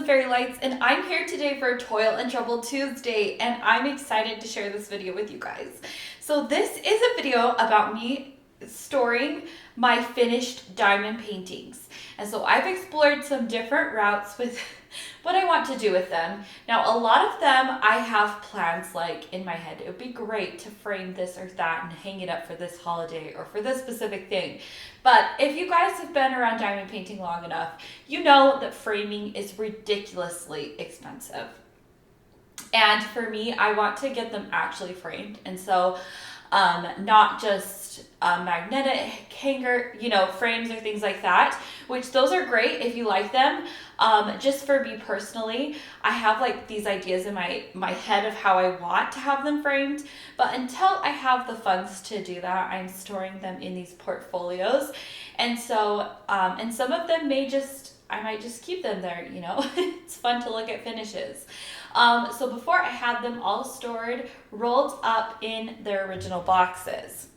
fairy lights, and I'm here today for Toil and Trouble Tuesday, and I'm excited to share this video with you guys. So this is a video about me storing my finished diamond paintings. And so I've explored some different routes with what I want to do with them. Now, a lot of them I have plans like in my head. It would be great to frame this or that and hang it up for this holiday or for this specific thing. But if you guys have been around diamond painting long enough, you know that framing is ridiculously expensive. And for me, I want to get them actually framed. And so not just magnetic hanger, frames or things like that, which those are great if you like them. Just for me personally, I have like these ideas in my head of how I want to have them framed, but until I have the funds to do that, I'm storing them in these portfolios. And so, and some of them I might just keep them there, it's fun to look at finishes. So before I had them all stored, rolled up in their original boxes.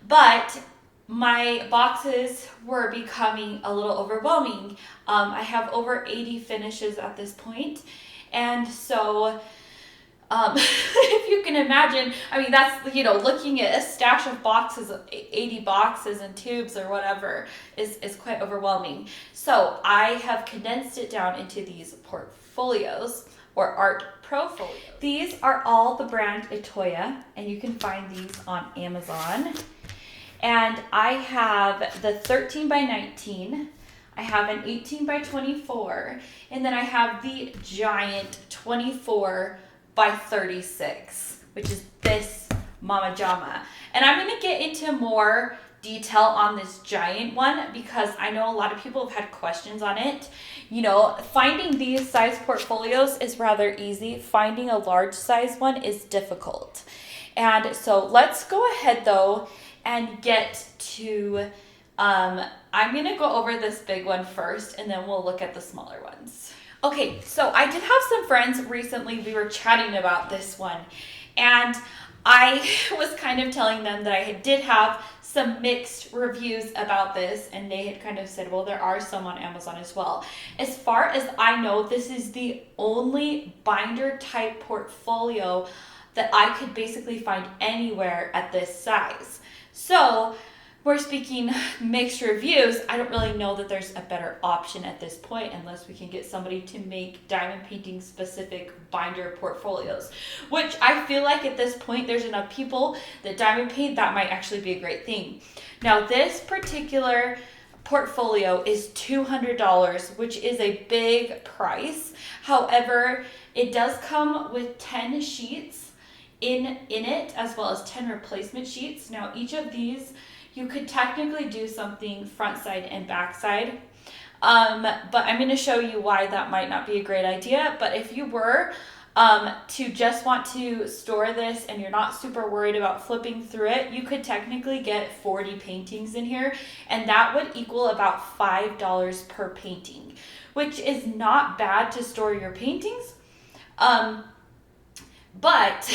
But my boxes were becoming a little overwhelming. I have over 80 finishes at this point. And so, if you can imagine, that's, looking at a stash of boxes, 80 boxes and tubes or whatever is quite overwhelming. So I have condensed it down into these portfolios or art profolios. These are all the brand Itoya, and you can find these on Amazon. And I have the 13 by 19, I have an 18 by 24, and then I have the giant 24 by 36, which is this Mama Jama. And I'm gonna get into more detail on this giant one because I know a lot of people have had questions on it. Finding these size portfolios is rather easy. Finding a large size one is difficult. And so let's go ahead though and get to, I'm gonna go over this big one first and then we'll look at the smaller ones. Okay, so I did have some friends recently, we were chatting about this one, and I was kind of telling them that I did have some mixed reviews about this, and they had kind of said, well, there are some on Amazon as well. As far as I know, this is the only binder type portfolio that I could basically find anywhere at this size. So we're speaking mixed reviews. I don't really know that there's a better option at this point unless we can get somebody to make diamond painting specific binder portfolios, which I feel like at this point there's enough people that diamond paint that might actually be a great thing. Now this particular portfolio is $200, which is a big price. However, it does come with 10 sheets in it as well as 10 replacement sheets. Now each of these you could technically do something front side and back side, but I'm going to show you why that might not be a great idea. But if you were to just want to store this and you're not super worried about flipping through it, you could technically get 40 paintings in here, and that would equal about $5 per painting, which is not bad to store your paintings. But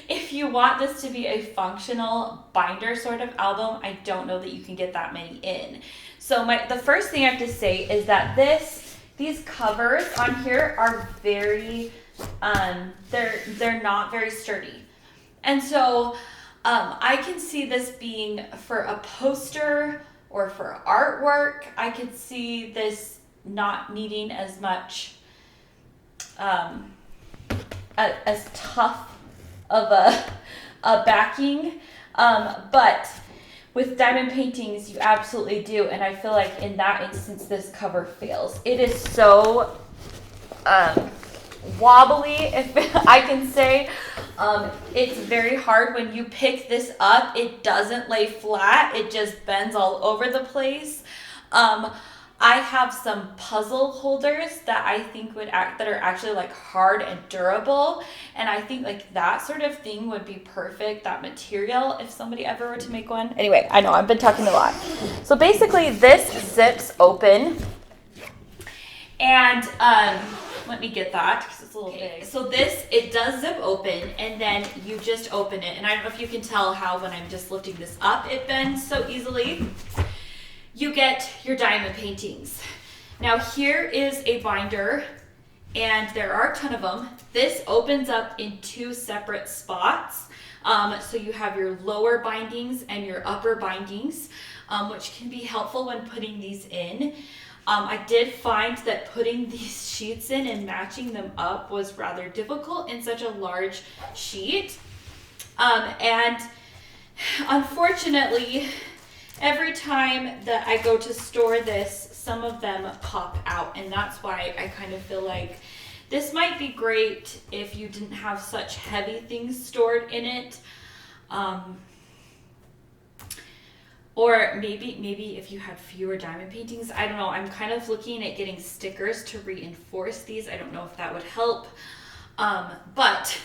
if you want this to be a functional binder sort of album, I don't know that you can get that many in. So the first thing I have to say is that these covers on here are very, they're not very sturdy. And so I can see this being for a poster or for artwork. I could see this not needing as much, as tough of a backing, but with diamond paintings you absolutely do, and I feel like in that instance this cover fails. It is so wobbly, if I can say. It's very hard when you pick this up. It doesn't lay flat, it just bends all over the place. I have some puzzle holders that I think that are actually like hard and durable, and I think like that sort of thing would be perfect, that material, if somebody ever were to make one. Anyway, I know I've been talking a lot. So basically this zips open, and let me get that because it's a little big. So it does zip open, and then you just open it, and I don't know if you can tell how when I'm just lifting this up it bends so easily. You get your diamond paintings. Now here is a binder, and there are a ton of them. This opens up in 2 separate spots. So you have your lower bindings and your upper bindings, which can be helpful when putting these in. I did find that putting these sheets in and matching them up was rather difficult in such a large sheet. And unfortunately, every time that I go to store this, some of them pop out, and that's why I kind of feel like this might be great if you didn't have such heavy things stored in it. Or maybe if you had fewer diamond paintings. I don't know. I'm kind of looking at getting stickers to reinforce these. I don't know if that would help. But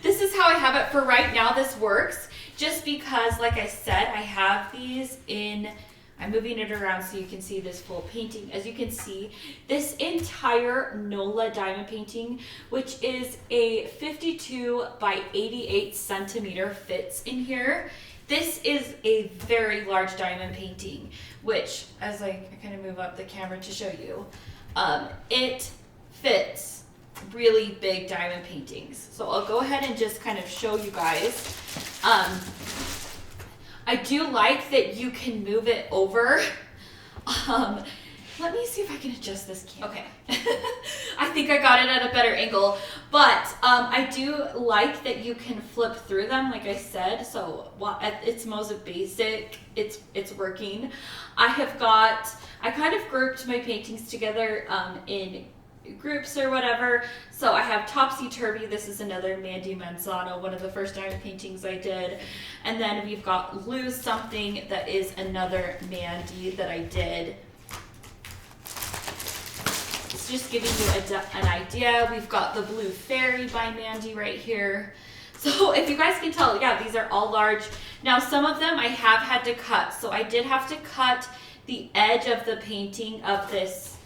this is how I have it for right now. This works just because, like I said, I have these in, I'm moving it around so you can see this full painting. As you can see, this entire NOLA diamond painting, which is a 52 by 88 centimeter, fits in here. This is a very large diamond painting, which, as I kind of move up the camera to show you, it fits really big diamond paintings. So I'll go ahead and just kind of show you guys. I do like that you can move it over. Let me see if I can adjust this camera. Okay. I think I got it at a better angle, but I do like that you can flip through them, like I said. So at its most basic, it's working. I kind of grouped my paintings together in groups or whatever. So I have Topsy Turvy. This is another Mandy Manzano, one of the first diamond paintings I did. And then we've got Lose Something, that is another Mandy that I did. It's just giving you an idea. We've got the Blue Fairy by Mandy right here. So if you guys can tell, yeah, these are all large. Now some of them I have had to cut. So I did have to cut the edge of the painting of this.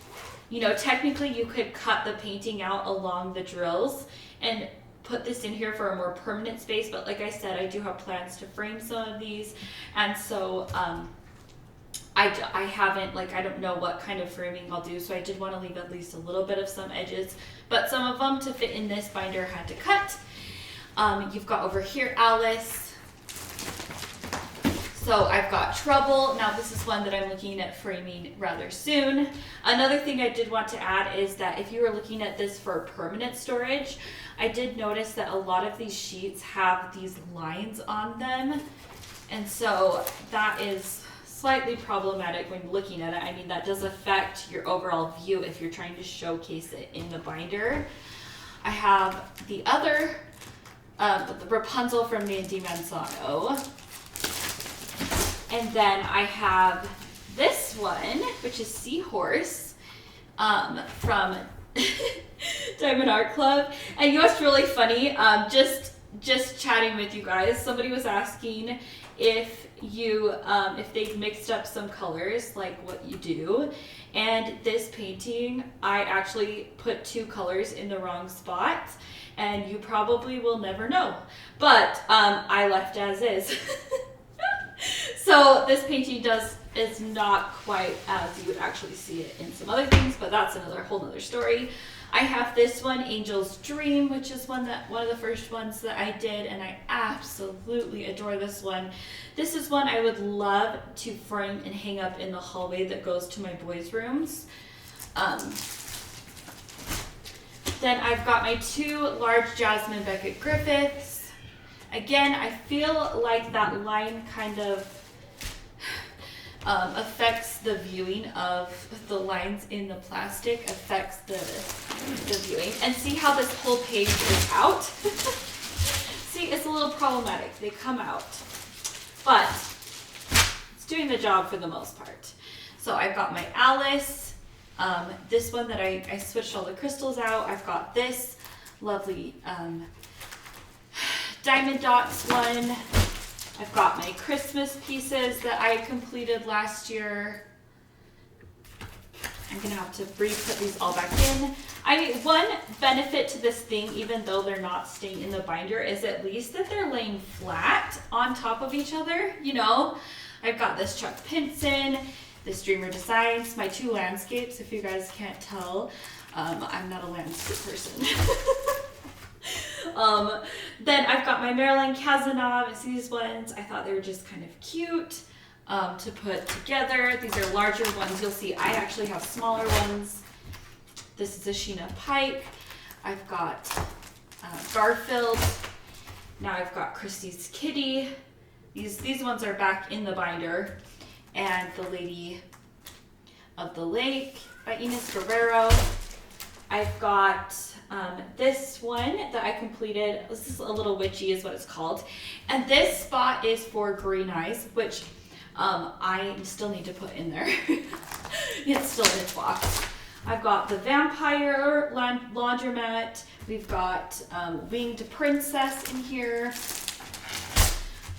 You know, technically you could cut the painting out along the drills and put this in here for a more permanent space. But like I said, I do have plans to frame some of these. And so I haven't, like, I don't know what kind of framing I'll do. So I did want to leave at least a little bit of some edges. But some of them to fit in this binder I had to cut. You've got over here Alice. So I've got Trouble. Now this is one that I'm looking at framing rather soon. Another thing I did want to add is that if you were looking at this for permanent storage, I did notice that a lot of these sheets have these lines on them. And so that is slightly problematic when looking at it. I mean, that does affect your overall view if you're trying to showcase it in the binder. I have the other, the Rapunzel from Mandy Manzano. And then I have this one, which is Seahorse, from Diamond Art Club. And you know what's really funny? Just chatting with you guys, somebody was asking if you if they've mixed up some colors, like what you do. And this painting, I actually put 2 colors in the wrong spot, and you probably will never know. But I left as is. So this painting is not quite as you would actually see it in some other things, but that's another whole nother story. I have this one, Angel's Dream, which is one of the first ones that I did, and I absolutely adore this one. This is one I would love to frame and hang up in the hallway that goes to my boys' rooms. Then I've got my 2 large Jasmine Beckett Griffiths. Again, I feel like that line kind of affects the viewing of the lines in the plastic, affects the viewing. And see how this whole page is out? See, it's a little problematic. They come out. But it's doing the job for the most part. So I've got my Alice, this one that I switched all the crystals out. I've got this lovely Diamond Dots one. I've got my Christmas pieces that I completed last year. I'm gonna have to re-put these all back in. I mean, one benefit to this thing, even though they're not staying in the binder, is at least that they're laying flat on top of each other, you know? I've got this Chuck Pinson. this Dreamer Designs, my 2 landscapes, if you guys can't tell. I'm not a landscape person. Then I've got my Marilyn Kazanov. It's these ones. I thought they were just kind of cute to put together. These are larger ones. You'll see I actually have smaller ones. This is a Sheena Pike. I've got Garfield. Now I've got Christie's Kitty. These ones are back in the binder. And The Lady of the Lake by Ines Guerrero. I've got this one that I completed. This is a little witchy is what it's called. And this spot is for Green Eyes, which I still need to put in there. It's still in its box. I've got the Vampire Laundromat. We've got Winged Princess in here.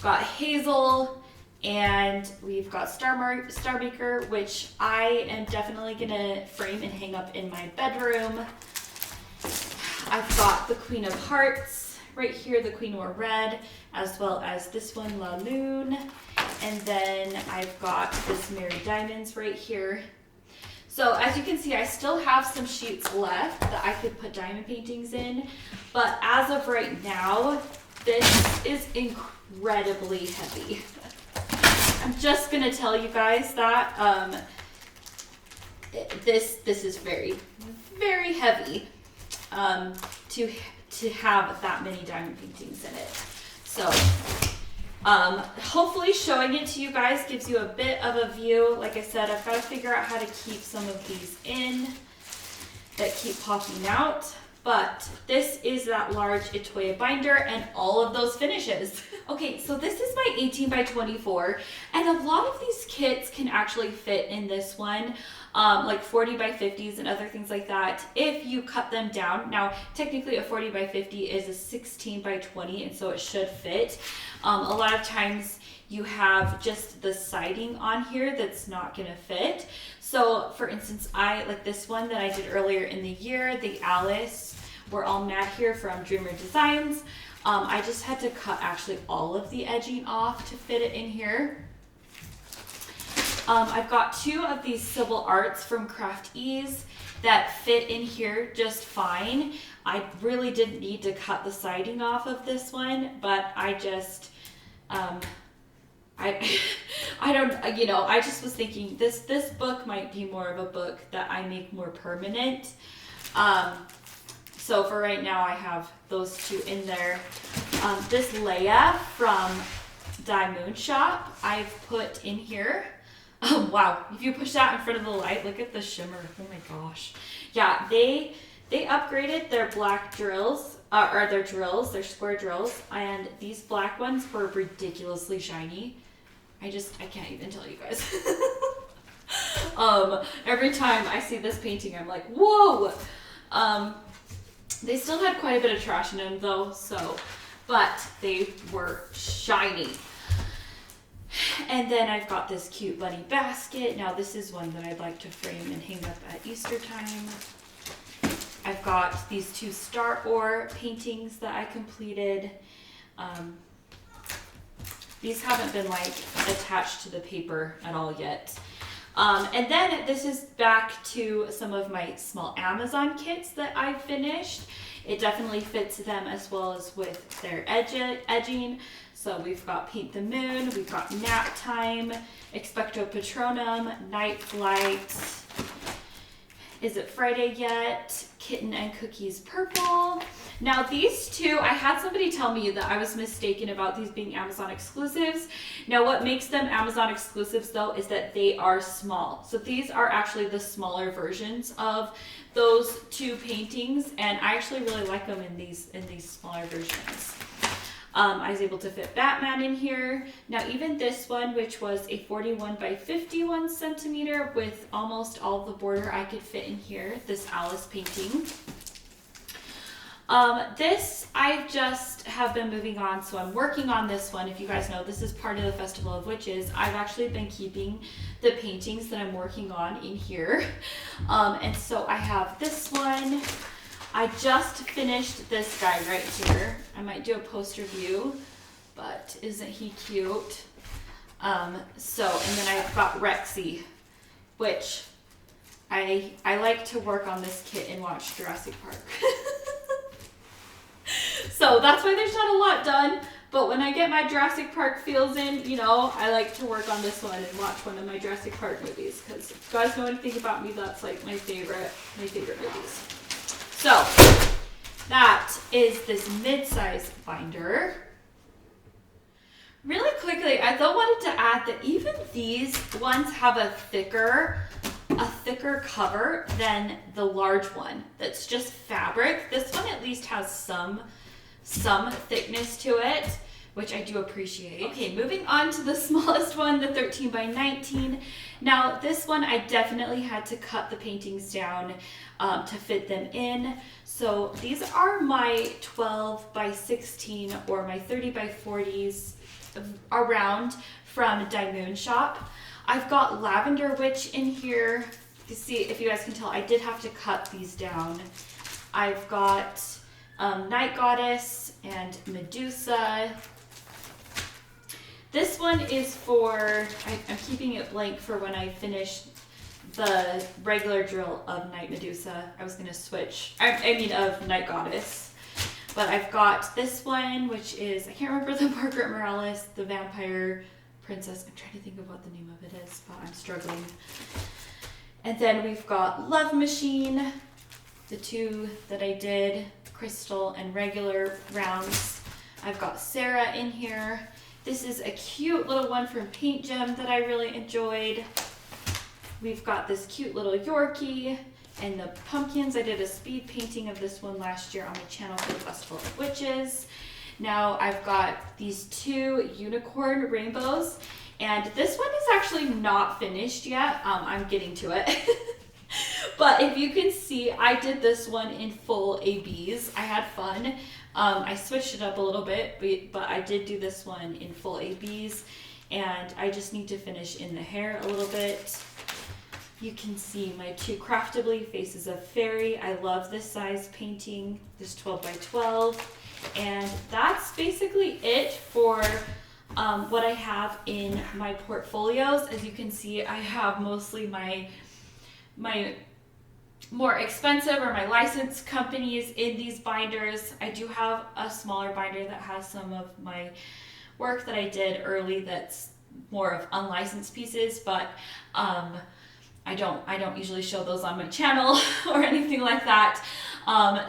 Got Hazel. And we've got Starmaker, which I am definitely gonna frame and hang up in my bedroom. I've got the Queen of Hearts right here, the Queen wore red, as well as this one, La Lune. And then I've got this Mary Diamonds right here. So as you can see, I still have some sheets left that I could put diamond paintings in. But as of right now, this is incredibly heavy. I'm just gonna tell you guys that this is very, very heavy to have that many diamond paintings in it. So hopefully showing it to you guys gives you a bit of a view. Like I said, I've got to figure out how to keep some of these in that keep popping out. But this is that large Itoya binder and all of those finishes. Okay, so this is my 18 by 24, and a lot of these kits can actually fit in this one, like 40 by 50s and other things like that, if you cut them down. Now, technically a 40 by 50 is a 16 by 20, and so it should fit. A lot of times you have just the siding on here that's not gonna fit. So for instance, I like this one that I did earlier in the year, the Alice, We're All Mad Here from Dreamer Designs. I just had to cut actually all of the edging off to fit it in here. I've got 2 of these Civil Arts from Craft Ease that fit in here just fine. I really didn't need to cut the siding off of this one, but I just, I don't, you know, I just was thinking this book might be more of a book that I make more permanent. So for right now, I have those 2 in there. This Leia from Die Moon Shop, I've put in here. Oh, wow. If you push that in front of the light, look at the shimmer. Oh my gosh. Yeah, they upgraded their black drills, or their drills, their square drills, and these black ones were ridiculously shiny. I can't even tell you guys. Every time I see this painting, I'm like, whoa! They still had quite a bit of trash in them though, but they were shiny. And then I've got this cute bunny basket. Now this is one that I'd like to frame and hang up at Easter time. I've got these 2 Star Ore paintings that I completed. These haven't been like attached to the paper at all yet. And then this is back to some of my small Amazon kits that I've finished. It definitely fits them as well as with their edging. So we've got Paint the Moon, we've got Nap Time, Expecto Patronum, Night Flight, Is It Friday Yet, Kitten and Cookies Purple. Now these 2, I had somebody tell me that I was mistaken about these being Amazon exclusives. Now what makes them Amazon exclusives though is that they are small. So these are actually the smaller versions of those 2 paintings, and I actually really like them in these smaller versions. I was able to fit Batman in here. Now even this one, which was a 41 by 51 centimeter with almost all the border, I could fit in here, this Alice painting. This I just have been moving on, so I'm working on this one. If you guys know, this is part of the Festival of Witches. I've actually been keeping the paintings that I'm working on in here. And so I have this one. I just finished this guy right here. I might do a poster view, but isn't he cute? And then I've got Rexy. which I like to work on this kit and watch Jurassic Park. So that's why there's not a lot done. But when I get my Jurassic Park feels in, you know, I like to work on this one and watch one of my Jurassic Park movies. Because if you guys know anything about me, that's like my favorite movies. So that is this mid-size binder. Really quickly, I though wanted to add that even these ones have a thicker cover than the large one that's just fabric. This one at least has some thickness to it, which I do appreciate. Okay, moving on to the smallest one, the 13 by 19. Now this one I definitely had to cut the paintings down to fit them in. So these are my 12 by 16 or my 30 by 40s around from Daimoon Shop. I've got Lavender Witch in here. You see, if you guys can tell, I did have to cut these down. I've got Night Goddess and Medusa. This one is for, I'm keeping it blank for when I finish the regular drill of Night Medusa. I was going to switch, I mean of Night Goddess. But I've got this one, which is, I can't remember the Margaret Morales, the Vampire Princess. I'm trying to think of what the name of it is, but I'm struggling. And then we've got Love Machine, the two that I did, crystal and regular rounds. I've got Sarah in here. This is a cute little one from Paint Gem that I really enjoyed. We've got this cute little Yorkie and the pumpkins. I did a speed painting of this one last year on my channel for the Festival of Witches. Now I've got these two unicorn rainbows, and this one is actually not finished yet. I'm getting to it. But if you can see, I did this one in full ABs. I had fun. I switched it up a little bit, but I did do this one in full ABs, and I just need to finish in the hair a little bit. You can see my two Craftably Faces of Fairy. I love this size painting, this 12 by 12. And that's basically it for what I have in my portfolios. As you can see, I have mostly my more expensive or my licensed companies in these binders. I do have a smaller binder that has some of my work that I did early that's more of unlicensed pieces, but I don't usually show those on my channel or anything like that.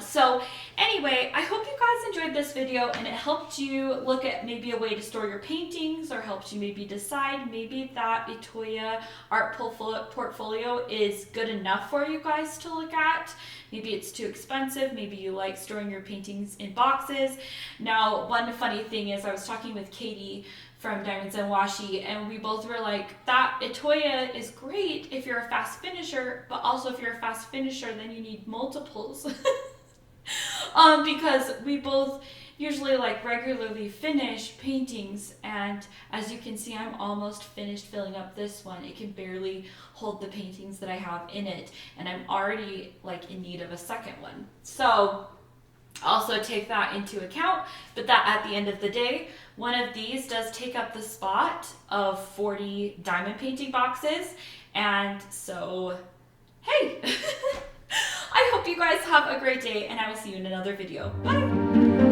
So anyway, I hope you guys enjoyed this video and it helped you look at maybe a way to store your paintings, or helped you maybe decide maybe that Itoya art portfolio is good enough for you guys to look at. Maybe it's too expensive. Maybe you like storing your paintings in boxes. Now, one funny thing is I was talking with Katie from Diamonds and Washi, and we both were like, that Itoya is great if you're a fast finisher, but also if you're a fast finisher, then you need multiples. Because we both usually like regularly finish paintings, and as you can see, I'm almost finished filling up this one. It can barely hold the paintings that I have in it, and I'm already like in need of a second one. So also take that into account, but that at the end of the day, one of these does take up the spot of 40 diamond painting boxes. And so, hey, I hope you guys have a great day, and I will see you in another video. Bye.